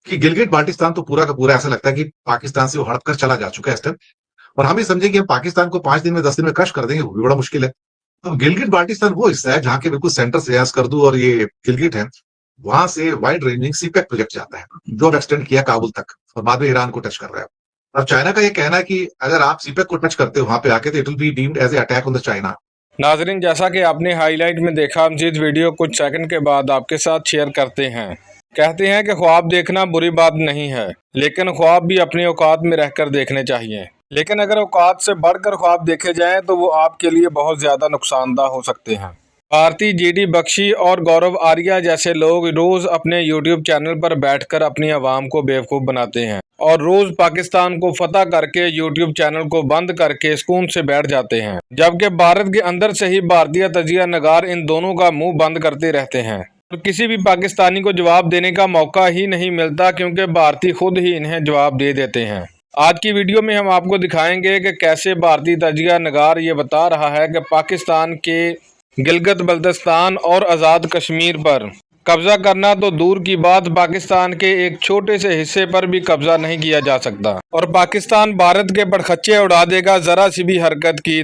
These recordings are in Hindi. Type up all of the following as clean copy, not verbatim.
कि गिलगिट बाल्टिस्तान तो पूरा का पूरा ऐसा लगता है कि पाकिस्तान से वो हड़प कर चला जा चुका है इस टाइम। और हम ये समझे कि हम पाकिस्तान को 5 दिन में 10 दिन में क्रश कर देंगे, वो भी बड़ा मुश्किल है। तो गिलगिट बाल्टिस्तान वो हिस्सा है जहां के बिल्कुल सेंटर से स्कर्दू और ये गिलगिट है, वहां से वाइड रेंजिंग सीपेक प्रोजेक्ट जाता है, जो अब एक्सटेंड किया काबुल तक और बाद में ईरान को टच कर रहा है। और चाइना का ये कहना है कि अगर आप सीपेक को टच करते हो वहां पे आके, तो it will be deemed as a attack on the China. नाजरीन, जैसा कि आपने हाईलाइट में देखा, मजीद वीडियो कुछ सेकंड के बाद आपके साथ शेयर करते हैं। कहते हैं कि ख्वाब देखना बुरी बात नहीं है, लेकिन ख्वाब भी अपनी औकात में रहकर देखने चाहिए। लेकिन अगर औकात से बढ़कर ख्वाब देखे जाएं तो वो आपके लिए बहुत ज़्यादा नुकसानदा हो सकते हैं। भारती, जीडी बख्शी और गौरव आर्या जैसे लोग रोज़ अपने यूट्यूब चैनल पर बैठकर अपनी आवाम को बेवकूफ़ बनाते हैं और रोज़ पाकिस्तान को फतह करके यूट्यूब चैनल को बंद करके सुकून से बैठ जाते हैं, जबकि भारत के अंदर से ही भारतीय तजिया नगार इन दोनों का मुंह बंद करते रहते हैं और किसी भी पाकिस्तानी को जवाब देने का मौका ही नहीं मिलता, क्योंकि भारतीय खुद ही इन्हें जवाब दे देते हैं। आज की वीडियो में हम आपको दिखाएंगे कि कैसे भारतीय तजिया नगार ये बता रहा है कि पाकिस्तान के गिलगित बल्तिस्तान और आज़ाद कश्मीर पर कब्जा करना तो दूर की बात, पाकिस्तान के एक छोटे से हिस्से पर भी कब्जा नहीं किया जा सकता और पाकिस्तान भारत के पड़खच्चे उड़ा देगा जरा सी भी हरकत की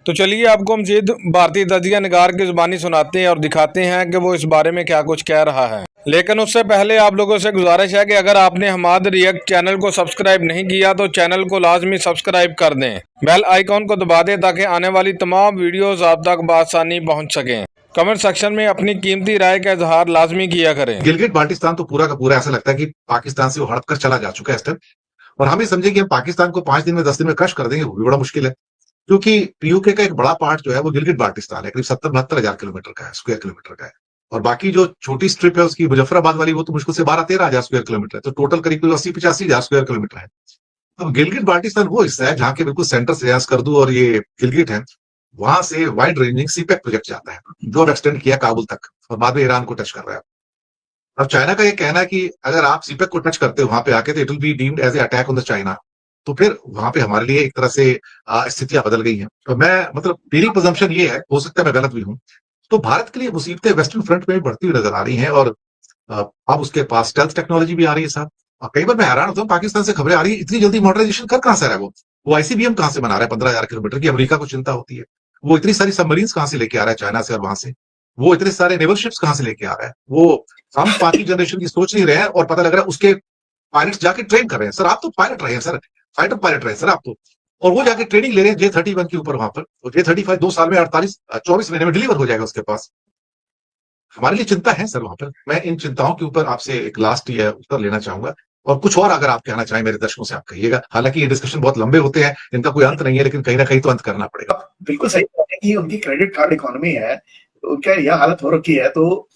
तो चलिए आपको मजीद भारतीय तजिया निगार की जुबानी सुनाते हैं और दिखाते हैं कि वो इस बारे में क्या कुछ कह रहा है। लेकिन उससे पहले आप लोगों से गुजारिश है कि अगर आपने हमाद रिएक्ट चैनल को सब्सक्राइब नहीं किया तो चैनल को लाजमी सब्सक्राइब कर दें, बेल आइकॉन को दबा दें ताकि आने वाली तमाम वीडियोस आप तक बआसानी पहुंच सकें। कमेंट सेक्शन में अपनी कीमती राय का इजहार लाजमी किया करें। गिलगिट बाल्टिस्तान तो पूरा का पूरा ऐसा लगता है कि पाकिस्तान से वो हड़प कर चला जा चुका है इस टाइम। और हम ये समझे कि हम पाकिस्तान को 5 दिन में 10 दिन में क्रश कर देंगे, वो भी बड़ा मुश्किल है। क्योंकि यूके का एक बड़ा पार्ट जो है वो गिलगिट बाल्टिस्तान है, करीब 70-72 हजार किलोमीटर का है, स्क्वायर किलोमीटर का है। और बाकी जो छोटी स्ट्रिप है उसकी मुजफ्फराबाद वाली, वो तो मुश्किल से 12-13 हजार स्क्वायर किलोमीटर है। तो टोटल करीब 80-85 हजार स्क्वायर किलोमीटर है। अब गिलगिट बाल्टिस्तान वो हिस्सा है जहां के बिल्कुल सेंटर से स्कर्दू और ये गिलगिट है, वहां से वाइड रेंजिंग सीपेक प्रोजेक्ट जाता है, जो अब एक्सटेंड किया काबुल तक और बाद में ईरान को टच कर रहा है। अब चाइना का ये कहना है कि अगर आप सीपेक को टच करते हो वहां पे आके, तो it will be deemed as a attack on the China. तो फिर वहां पे हमारे लिए एक तरह से स्थितियां बदल गई हैं। तो मैं मतलब मेरी प्रेजम्पशन ये है, हो सकता है मैं गलत भी हूं, तो भारत के लिए मुसीबतें वेस्टर्न फ्रंट में भी बढ़ती हुई नजर आ रही हैं। और अब उसके पास स्टेल्थ टेक्नोलॉजी भी आ रही है साथ। और कई बार मैं हैरान होता हूँ, पाकिस्तान से खबरें आ रही है, इतनी जल्दी मॉडर्नाइजेशन कर कहां से रहा है वो आईसीबीएम कहां से बना रहा है 15,000 किलोमीटर की। अमेरिका को चिंता होती है, वो इतनी सारी सबमरीन्स कहां से लेके आ रहा है चाइना से, और वहां से वो इतने सारे नेवल शिप्स कहां से लेके आ रहा है। वो हम 5वीं जनरेशन की सोच नहीं रहे हैं, और पता लग रहा है उसके पायलट्स जाके ट्रेन कर रहे हैं। सर आप तो पायलट रहे हैं सर, फाइटर पायलट रहे हैं सर आप तो, और वो जाके ट्रेनिंग ले रहे हैं J-31 के ऊपर वहां पर। और J-35 2 साल में 24 महीने में डिलीवर हो जाएगा उसके पास। हमारे लिए चिंता है सर वहां पर। मैं इन चिंताओं के ऊपर आपसे एक लास्ट ये उत्तर लेना चाहूंगा, और कुछ और अगर आप कहना चाहें मेरे दर्शकों से आप कहिएगा। हालांकि ये डिस्कशन बहुत लंबे होते हैं, इनका कोई अंत नहीं है, लेकिन कहीं ना कहीं तो अंत करना पड़ेगा। बिल्कुल सही बात है कि उनकी क्रेडिट कार्ड इकोनॉमी है, उनका यह हालत हो रखी है, तो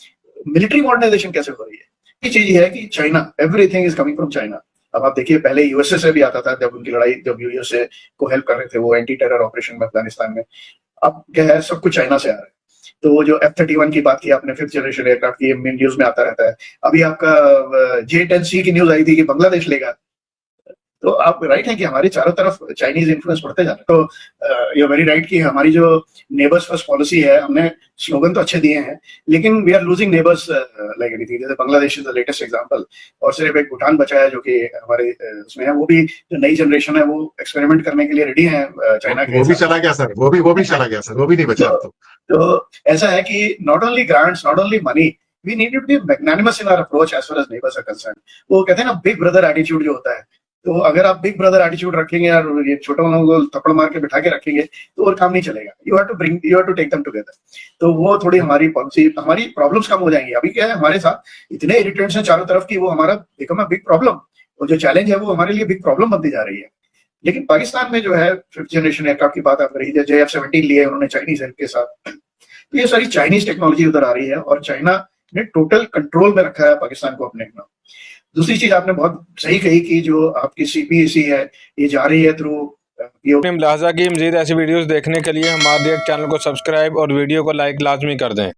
मिलिट्री मॉडर्नाइजेशन कैसे हो रही है? ये चीज है कि China, everything is coming from China. अब आप देखिए, पहले यूएसए से भी आता था, जब उनकी लड़ाई, जब यूएसए को हेल्प कर रहे थे वो एंटी टेरर ऑपरेशन में अफगानिस्तान में। अब क्या है, सब कुछ चाइना से आ रहा है। तो जो F-31 की बात की आपने, 5th जनरेशन एयरक्राफ्ट की, न्यूज में आता रहता है। अभी आपका J-10C की न्यूज आई थी कि बांग्लादेश लेगा। तो आप राइट है कि हमारे चारों तरफ चाइनीज इन्फ्लुएंस बढ़ते जा रहा है। तो यू वेरी राइट कि हमारी जो नेबर्स फर्स्ट पॉलिसी है, हमने स्लोगन तो अच्छे दिए हैं, लेकिन we are losing neighbours like anything. जैसे Bangladesh is the latest example, और सिर्फ एक भूटान बचा है जो कि हमारे उसमें है। वो भी जो नई जनरेशन है वो एक्सपेरिमेंट करने के लिए रेडी है चाइना के। वो भी चला गया सर, वो भी चला गया सर, वो भी नहीं बचा। तो ऐसा है कि not only grants, not only money, we need to be magnanimous in our approach as far as neighbours are concerned. वो कहते हैं ना, बिग ब्रदर एटीट्यूड जो होता है, तो अगर आप बिग ब्रदर एटीट्यूड रखेंगे और ये छोटे वालों को थप्पड़ मार के बिठा के रखेंगे तो और काम नहीं चलेगा। You have to take them together. तो वो थोड़ी हमारी पॉलिसी, हमारी प्रॉब्लम्स कम हो जाएंगी। अभी क्या है, हमारे साथ इतने इरिटेंट्स हैं चारों तरफ की, वो हमारा बिकम अ बिग प्रॉब्लम। और जो चैलेंज है वो हमारे लिए बिग प्रॉब्लम बनती जा रही है। लेकिन पाकिस्तान में जो है 5th जनरेशन एयरक्राफ्ट की बात आप रही है, JF-17 लिए उन्होंने चाइनीज हेल्प के साथ। तो ये सारी चाइनीज टेक्नोलॉजी उधर आ रही है, और चाइना ने टोटल कंट्रोल में रखा है पाकिस्तान को अपने अपना। दूसरी चीज आपने बहुत सही कही कि जो आपकी CPEC है, ये जा रही है थ्रू मुलाजा की। मजीद ऐसी वीडियोस देखने के लिए हमारे चैनल को सब्सक्राइब और वीडियो को लाइक लाजमी कर दें।